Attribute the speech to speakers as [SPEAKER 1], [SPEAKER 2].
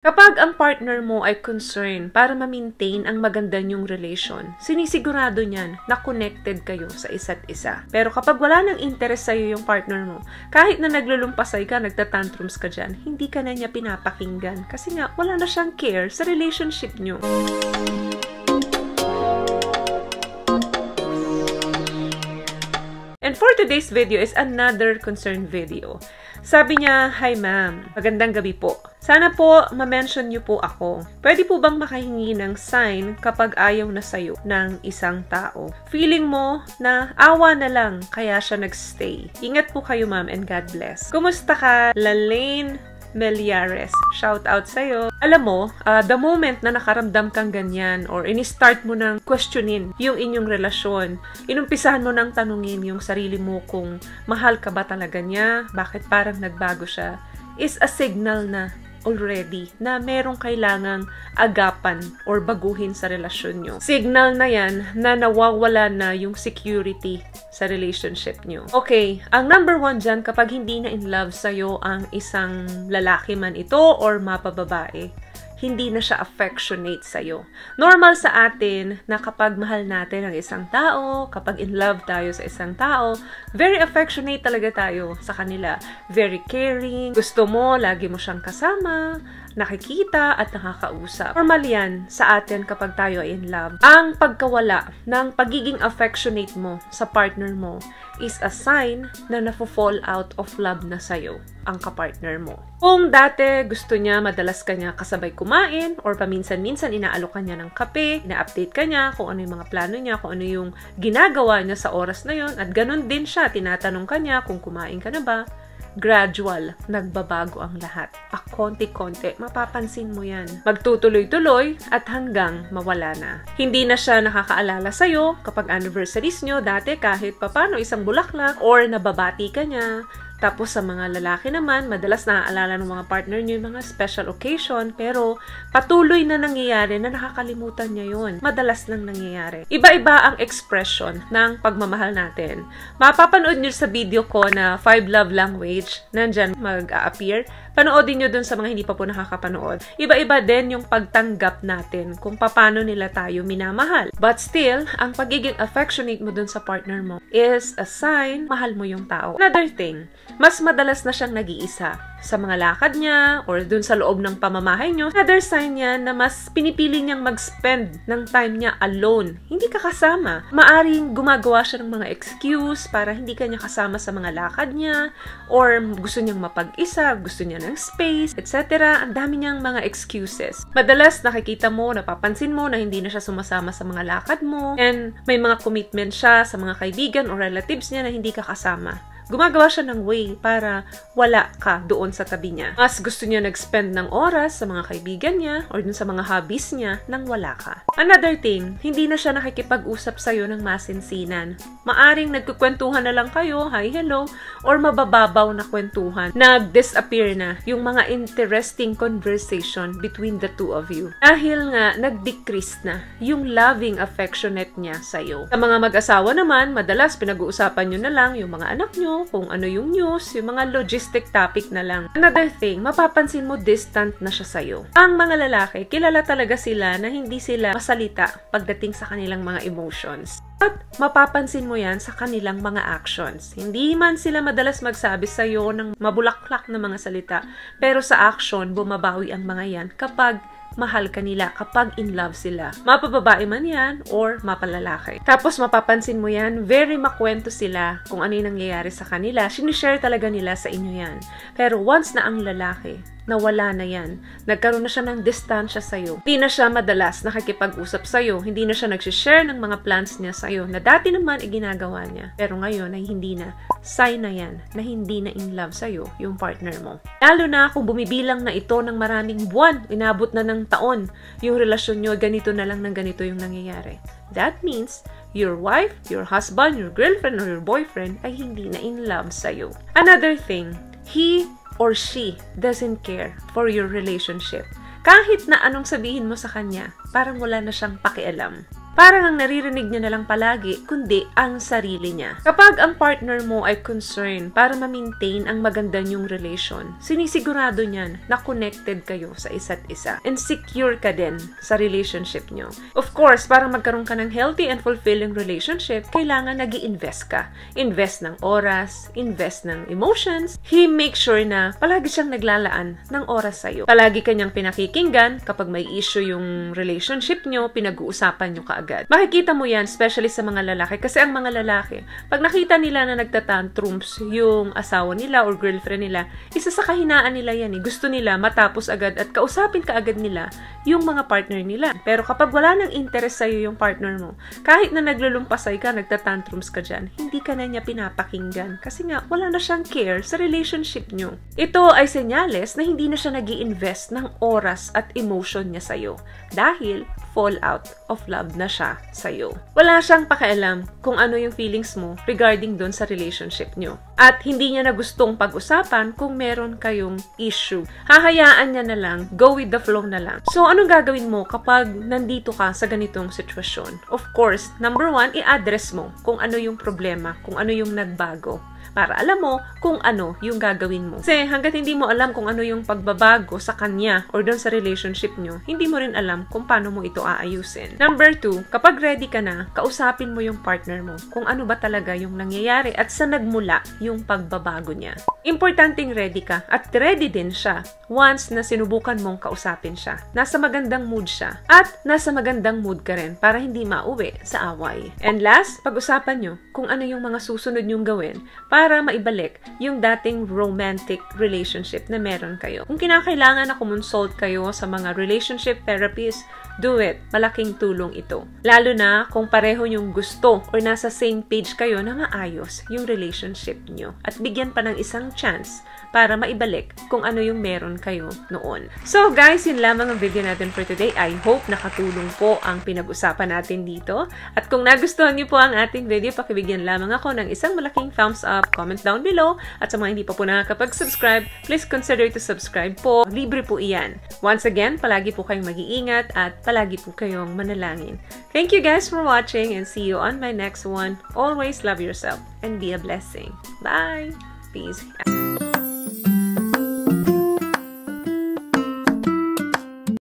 [SPEAKER 1] Kapag ang partner mo ay concerned para ma-maintain ang maganda niyong relation, sinisigurado niyan na connected kayo sa isa't isa. Pero kapag wala nang interest sa'yo yung partner mo, kahit na naglulumpasay ka, nagtatantrums ka dyan, hindi ka na niya pinapakinggan kasi nga wala na siyang care sa relationship niyo. And for today's video is another concern video. Sabi niya, "Hi ma'am, magandang gabi po. Sana po ma-mention niyo po ako. Pwede po bang makahingi ng sign kapag ayaw na sayo ng isang tao? Feeling mo na awa na lang kaya siya nagstay. Ingat po kayo ma'am and God bless." Kumusta ka, Lalaine Meliares? Shout out sa'yo. Alam mo, the moment na nakaramdam kang ganyan or ini-start mo nang questionin yung inyong relasyon, inumpisahan mo nang tanungin yung sarili mo kung mahal ka ba talaga niya, bakit parang nagbago siya, is a signal na already na merong kailangang agapan or baguhin sa relasyon nyo. Signal na yan na nawawala na yung security sa relationship nyo. Okay, ang number one dyan kapag hindi na in love sa'yo ang isang lalaki man ito or mapababae, hindi na siya affectionate sa'yo. Normal sa atin na kapag mahal natin ang isang tao, kapag in love tayo sa isang tao, very affectionate talaga tayo sa kanila. Very caring. Gusto mo, lagi mo siyang kasama, nakikita at nakakausap. Normal yan sa atin kapag tayo ay in love. Ang pagkawala ng pagiging affectionate mo sa partner mo is a sign na nafo-fall out of love na sa'yo ang kapartner mo. Kung dati gusto niya madalas kanya kasabay kumain or paminsan-minsan inaalok ka niya ng kape, ina-update ka niya kung ano yung mga plano niya, kung ano yung ginagawa niya sa oras na yon, at ganun din siya, tinatanong ka niya kung kumain ka na ba, gradual, nagbabago ang lahat. Konti-konti, mapapansin mo yan. Magtutuloy-tuloy at hanggang mawala na. Hindi na siya nakakaalala sa'yo kapag anniversaries nyo, dati kahit papano isang bulaklak or nababati ka niya. Tapos sa mga lalaki naman, madalas naaalala ng mga partner nyo yung mga special occasion, pero patuloy na nangyayari na nakakalimutan niya yun. Madalas lang nangyayari. Iba-iba ang expression ng pagmamahal natin. Mapapanood nyo sa video ko na 5 love language, nandyan mag-a-appear. Panoodin nyo dun sa mga hindi pa po nakakapanood. Iba-iba din yung pagtanggap natin kung paano nila tayo minamahal. But still, ang pagiging affectionate mo dun sa partner mo is a sign mahal mo yung tao. Another thing, mas madalas na siyang nag-iisa sa mga lakad niya or dun sa loob ng pamamahay niyo. Another sign yan na mas pinipili niyang mag-spend ng time niya alone. Hindi ka kasama. Maaring gumagawa siya ng mga excuse para hindi ka niya kasama sa mga lakad niya or gusto niyang mapag-isa, gusto niya ng space, etc. Ang dami niyang mga excuses. Madalas nakikita mo, napapansin mo na hindi na siya sumasama sa mga lakad mo and may mga commitment siya sa mga kaibigan or relatives niya na hindi ka kasama. Gumagawa siya ng way para wala ka doon sa tabi niya. Mas gusto niya nag-spend ng oras sa mga kaibigan niya or dun sa mga hobbies niya nang wala ka. Another thing, hindi na siya nakikipag-usap sa'yo ng masinsinan. Maaring nagkukwentuhan na lang kayo, hi, hello, or mabababaw na kwentuhan. Nag-disappear na yung mga interesting conversation between the two of you. Dahil nga, nag-decrease na yung loving affectionate niya sa'yo. Sa mga mag-asawa naman, madalas pinag-uusapan nyo na lang yung mga anak nyo, kung ano yung news, yung mga logistic topic na lang. Another thing, mapapansin mo distant na siya sa'yo. Ang mga lalaki, kilala talaga sila na hindi sila masalita pagdating sa kanilang mga emotions. At mapapansin mo yan sa kanilang mga actions. Hindi man sila madalas magsabi sa'yo ng mabulaklak na mga salita, pero sa action, bumabawi ang mga yan kapag mahal ka nila, kapag in love sila. Mapababae man yan or mapalalaki. Tapos mapapansin mo yan, very makwento sila kung ano yung nangyayari sa kanila. Sinishare talaga nila sa inyo yan. Pero once na ang lalaki, nawala na yan. Nagkaroon na siya ng distansya sa'yo. Hindi na siya madalas nakikipag-usap sa'yo. Hindi na siya nagsishare ng mga plans niya sa'yo na dati naman ginagawa niya. Pero ngayon ay hindi na. Sign na yan na hindi na in love sa'yo yung partner mo. Lalo na kung bumibilang na ito ng maraming buwan, inabot na ng taon, yung relasyon nyo, ganito na lang ng ganito yung nangyayari. That means your wife, your husband, your girlfriend, or your boyfriend ay hindi na in love sa'yo. Another thing, he or she doesn't care for your relationship. Kahit na anong sabihin mo sa kanya, parang wala na siyang pakialam. Parang ang naririnig niya na lang palagi, kundi ang sarili niya. Kapag ang partner mo ay concerned para ma-maintain ang maganda niyong relation, sinisigurado niyan na connected kayo sa isa't isa. And secure ka din sa relationship niyo. Of course, para magkaroon ka ng healthy and fulfilling relationship, kailangan nag-i-invest ka. Invest ng oras, invest ng emotions. He makes sure na palagi siyang naglalaan ng oras sa'yo. Palagi kanyang pinakikinggan kapag may issue yung relationship nyo, pinag-uusapan nyo kaagad. Makikita mo yan, especially sa mga lalaki. Kasi ang mga lalaki, pag nakita nila na nagtatantrums yung asawa nila or girlfriend nila, isa sa kahinaan nila yan eh. Gusto nila matapos agad at kausapin kaagad nila yung mga partner nila. Pero kapag wala nang interest sa'yo yung partner mo, kahit na naglulumpasay ka, nagtatantrums ka dyan, hindi ka na niya pinapakinggan. Kasi nga, wala na siyang care sa relationship nyo. Ito ay senyales na hindi na siya nag-i-invest ng oras at emotion niya sa'yo. Dahil fall out of love na siya sa'yo. Wala siyang pakialam kung ano yung feelings mo regarding doon sa relationship nyo. At hindi niya na gustong pag-usapan kung meron kayong issue. Hahayaan niya na lang, go with the flow na lang. So, anong gagawin mo kapag nandito ka sa ganitong sitwasyon? Of course, number 1, i-address mo kung ano yung problema, kung ano yung nagbago. Para alam mo kung ano yung gagawin mo. Kasi hanggat hindi mo alam kung ano yung pagbabago sa kanya or doon sa relationship nyo, hindi mo rin alam kung paano mo ito aayusin. Number 2, kapag ready ka na, kausapin mo yung partner mo kung ano ba talaga yung nangyayari at sa nagmula yung pagbabago niya. Importanteng ready ka at ready din siya once na sinubukan mong kausapin siya. Nasa magandang mood siya at nasa magandang mood ka rin para hindi mauwi sa away. And last, pag-usapan nyo kung ano yung mga susunod nyong gawin para maibalik yung dating romantic relationship na meron kayo. Kung kinakailangan na kumonsult kayo sa mga relationship therapists, do it. Malaking tulong ito. Lalo na kung pareho yung gusto or nasa same page kayo na maayos yung relationship nyo. At bigyan pa ng isang chance para maibalik kung ano yung meron kayo noon. So guys, yun lamang ang video natin for today. I hope nakatulong po ang pinag-usapan natin dito. At kung nagustuhan niyo po ang ating video, pakibigyan lamang ako ng isang malaking thumbs up, comment down below. At sa mga hindi pa po nakakapag-subscribe, please consider to subscribe po. Libre po iyan. Once again, palagi po kayong mag-iingat at palagi po kayong manalangin. Thank you guys for watching and see you on my next one. Always love yourself and be a blessing. Bye! Peace.